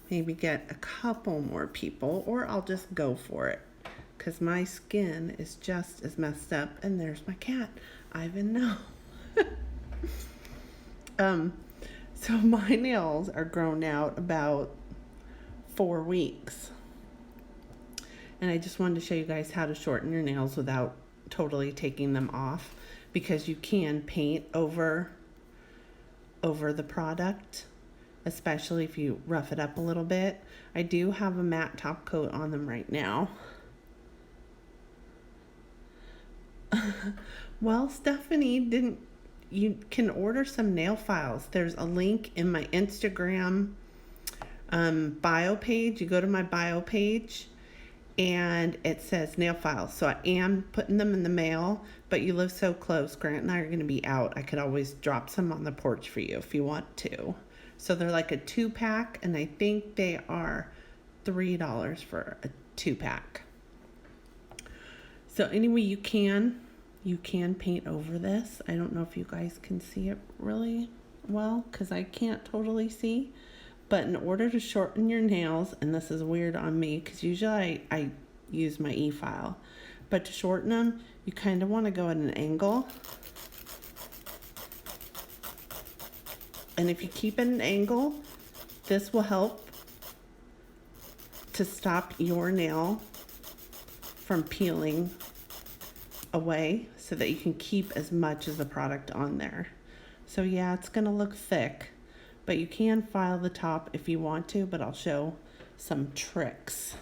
maybe get a couple more people, or I'll just go for it because my skin is just as messed up. And there's my cat, Ivan. No. So my nails are grown out about 4 weeks. And I just wanted to show you guys how to shorten your nails without totally taking them off, because you can paint over the product, especially if you rough it up a little bit. I do have a matte top coat on them right now. Well, Stephanie, you can order some nail files. There's a link in my Instagram bio page. You go to my bio page and it says nail files. So I am putting them in the mail, but you live so close. Grant and I are going to be out. I could always drop some on the porch for you if you want to. So they're like a 2-pack, and I think they are $3 for a 2-pack. So anyway, you can paint over this. I don't know if you guys can see it really well because I can't totally see. But in order to shorten your nails, and this is weird on me because usually I use my e-file, but to shorten them, you kind of want to go at an angle. And if you keep at an angle, this will help to stop your nail from peeling away so that you can keep as much of the product on there. So yeah, it's going to look thick, but you can file the top if you want to, but I'll show some tricks.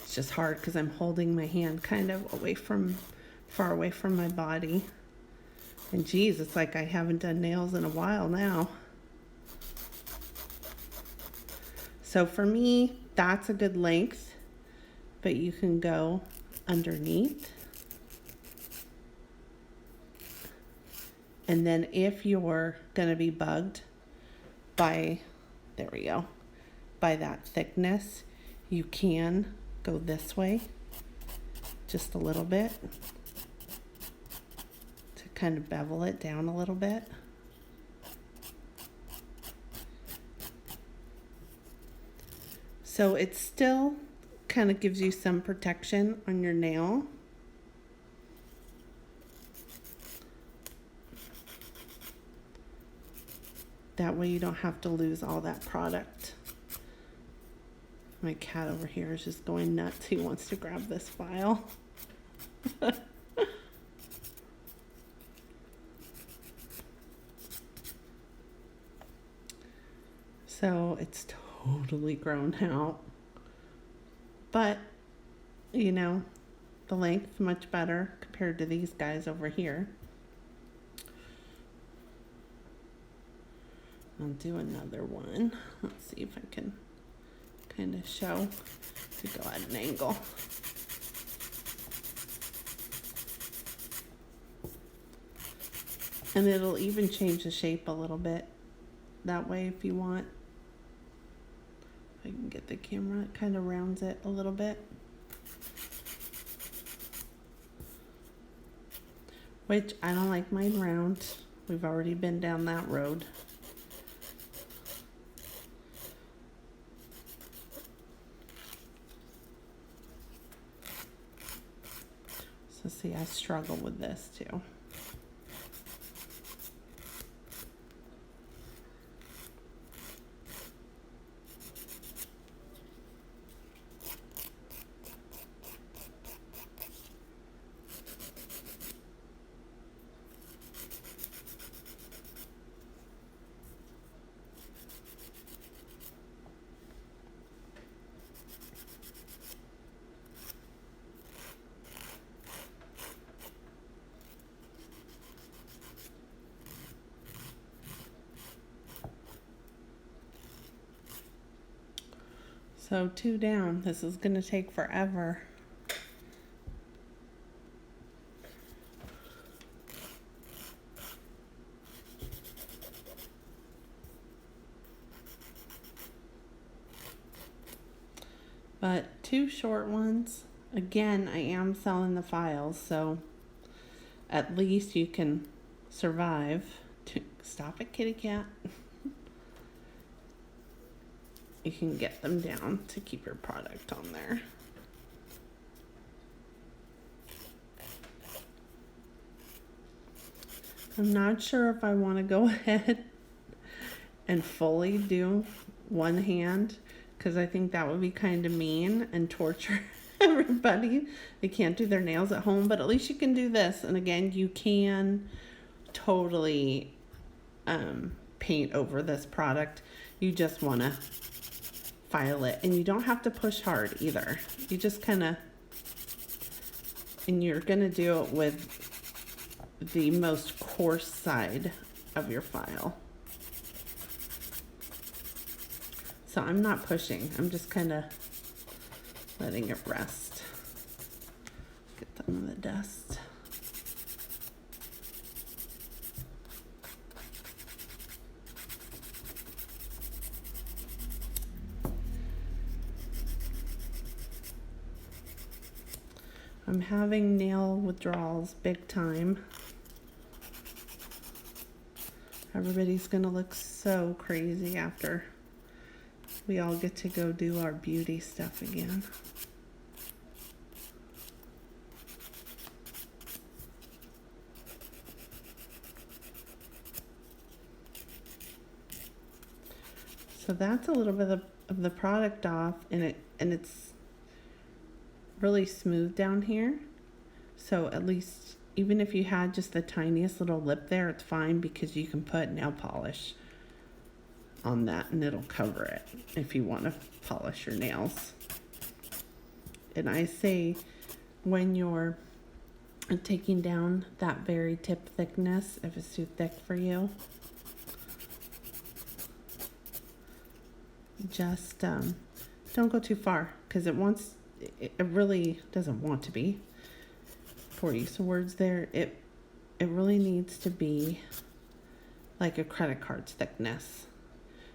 It's just hard because I'm holding my hand kind of far away from my body. And geez, it's like I haven't done nails in a while now. So for me, that's a good length, but you can go underneath. And then if you're gonna be bugged by, there we go, by that thickness, you can go this way just a little bit to kind of bevel it down a little bit. So it still kind of gives you some protection on your nail. That way you don't have to lose all that product. My cat over here is just going nuts. He wants to grab this file. So it's totally grown out. But, you know, the length's much better compared to these guys over here. I'll do another one. Let's see if I can kind of show to go at an angle. And it'll even change the shape a little bit that way if you want. If I can get the camera, it kind of rounds it a little bit. Which I don't like mine round. We've already been down that road. So see, I struggle with this too. So 2 down. This is going to take forever. But 2 short ones. Again, I am selling the files, so at least you can survive. Stop it, kitty cat. you can get them down to keep your product on there. I'm not sure if I want to go ahead and fully do one hand, because I think that would be kind of mean and torture everybody. They can't do their nails at home, but at least you can do this. And again, you can totally paint over this product. You just want to file it, and you don't have to push hard either. You just kind of, and you're going to do it with the most coarse side of your file. So I'm not pushing, I'm just kind of letting it rest. Get some of the dust. I'm having nail withdrawals big time. Everybody's gonna look so crazy after we all get to go do our beauty stuff again. So that's a little bit of the product off, and it's really smooth down here. So at least, even if you had just the tiniest little lip there, it's fine, because you can put nail polish on that and it'll cover it if you want to polish your nails. And I say, when you're taking down that very tip thickness, if it's too thick for you, just don't go too far, because it really doesn't want to be for you. So words there, it really needs to be like a credit card's thickness.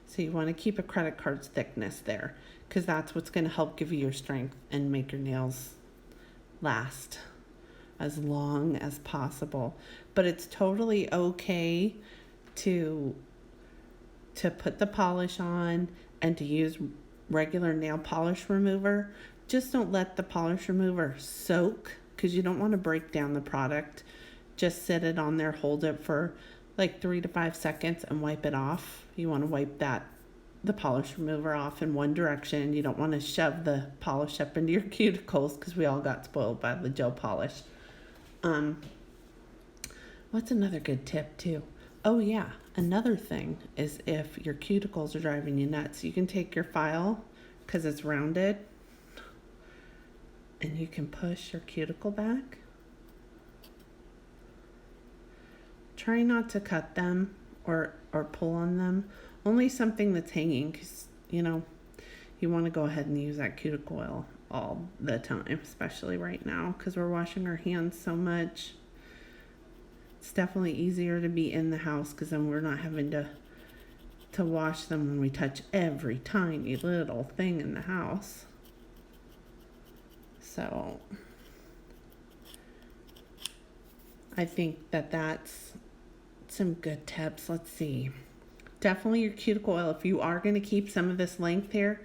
So you want to keep a credit card's thickness there, because that's what's going to help give you your strength and make your nails last as long as possible. But it's totally okay to put the polish on and to use regular nail polish remover. Just don't let the polish remover soak, because you don't want to break down the product. Just sit it on there, hold it for like 3 to 5 seconds and wipe it off. You want to wipe the polish remover off in one direction. You don't want to shove the polish up into your cuticles, because we all got spoiled by the gel polish. What's another good tip too? Oh yeah, another thing is, if your cuticles are driving you nuts, you can take your file, because it's rounded, and you can push your cuticle back. Try not to cut them or pull on them. Only something that's hanging, because you want to go ahead and use that cuticle oil all the time, especially right now, because we're washing our hands so much. It's definitely easier to be in the house, because then we're not having to wash them when we touch every tiny little thing in the house. So I think that's some good tips. Let's see. Definitely your cuticle oil. If you are going to keep some of this length here,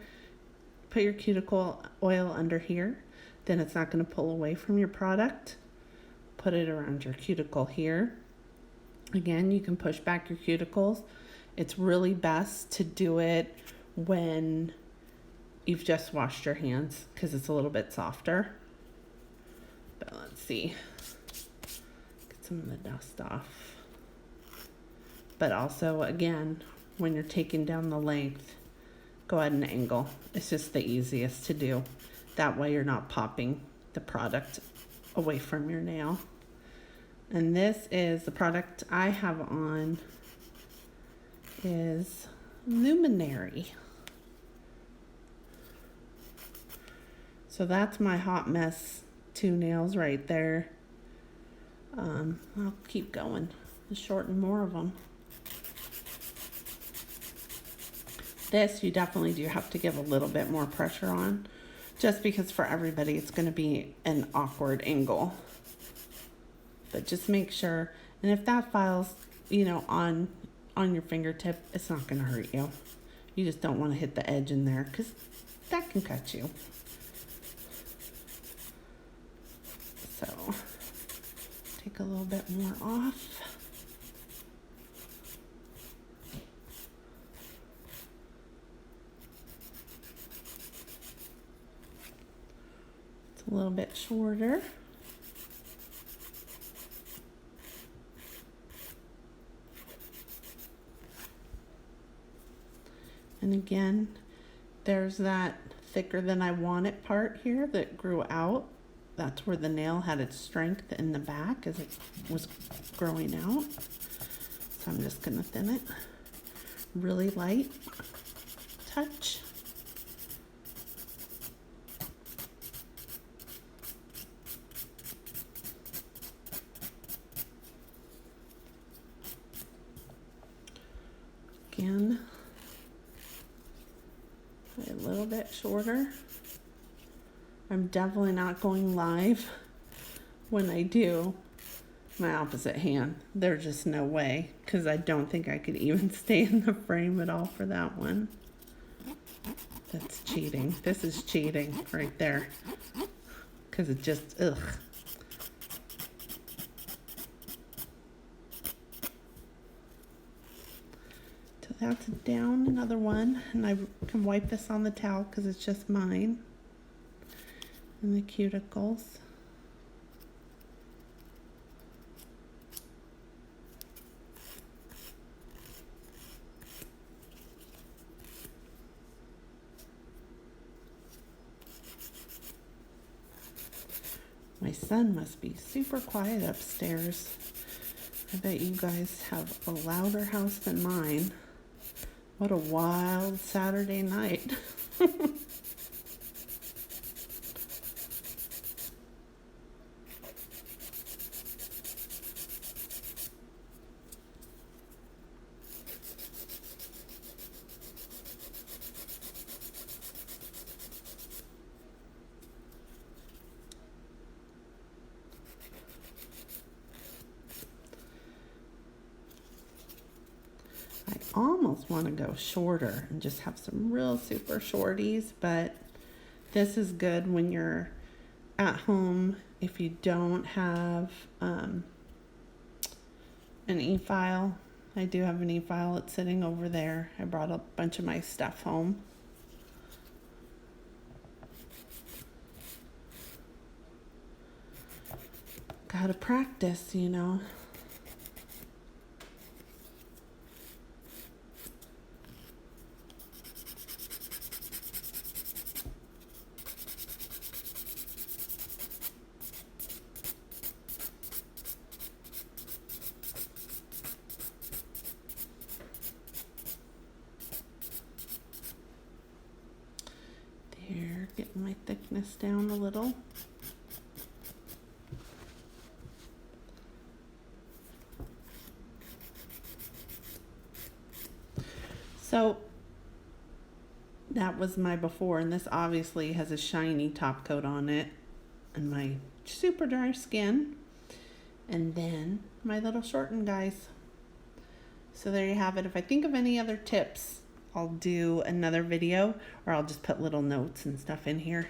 put your cuticle oil under here. Then it's not going to pull away from your product. Put it around your cuticle here. Again, you can push back your cuticles. It's really best to do it when you've just washed your hands, because it's a little bit softer. But let's see. Get some of the dust off. But also, again, when you're taking down the length, go ahead and angle. It's just the easiest to do. That way you're not popping the product away from your nail. And this is the product I have on is Luminary. So that's my Hot Mess 2 nails right there. I'll keep going. I'll shorten more of them. This you definitely do have to give a little bit more pressure on, just because for everybody it's going to be an awkward angle. But just make sure, and if that file's on your fingertip, it's not going to hurt you. You just don't want to hit the edge in there because that can cut you. So take a little bit more off. It's a little bit shorter. And again, there's that thicker than I want it part here that grew out. That's where the nail had its strength in the back as it was growing out. So I'm just gonna thin it. Really light touch. Again, a little bit shorter. I'm definitely not going live when I do my opposite hand. There's just no way, because I don't think I could even stay in the frame at all for that one. That's cheating. This is cheating right there, because it just, ugh. So that's down another one, and I can wipe this on the towel because it's just mine. And the cuticles. My son must be super quiet upstairs. I bet you guys have a louder house than mine. What a wild Saturday night. I almost want to go shorter and just have some real super shorties, but this is good when you're at home if you don't have an e-file. I do have an e-file. It's sitting over there. I brought a bunch of my stuff home. Gotta practice, you know. There, getting my thickness down a little. So that was my before, and this obviously has a shiny top coat on it and my super dry skin, and then my little shorten guys. So there you have it. If I think of any other tips, I'll do another video, or I'll just put little notes and stuff in here.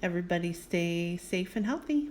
Everybody stay safe and healthy.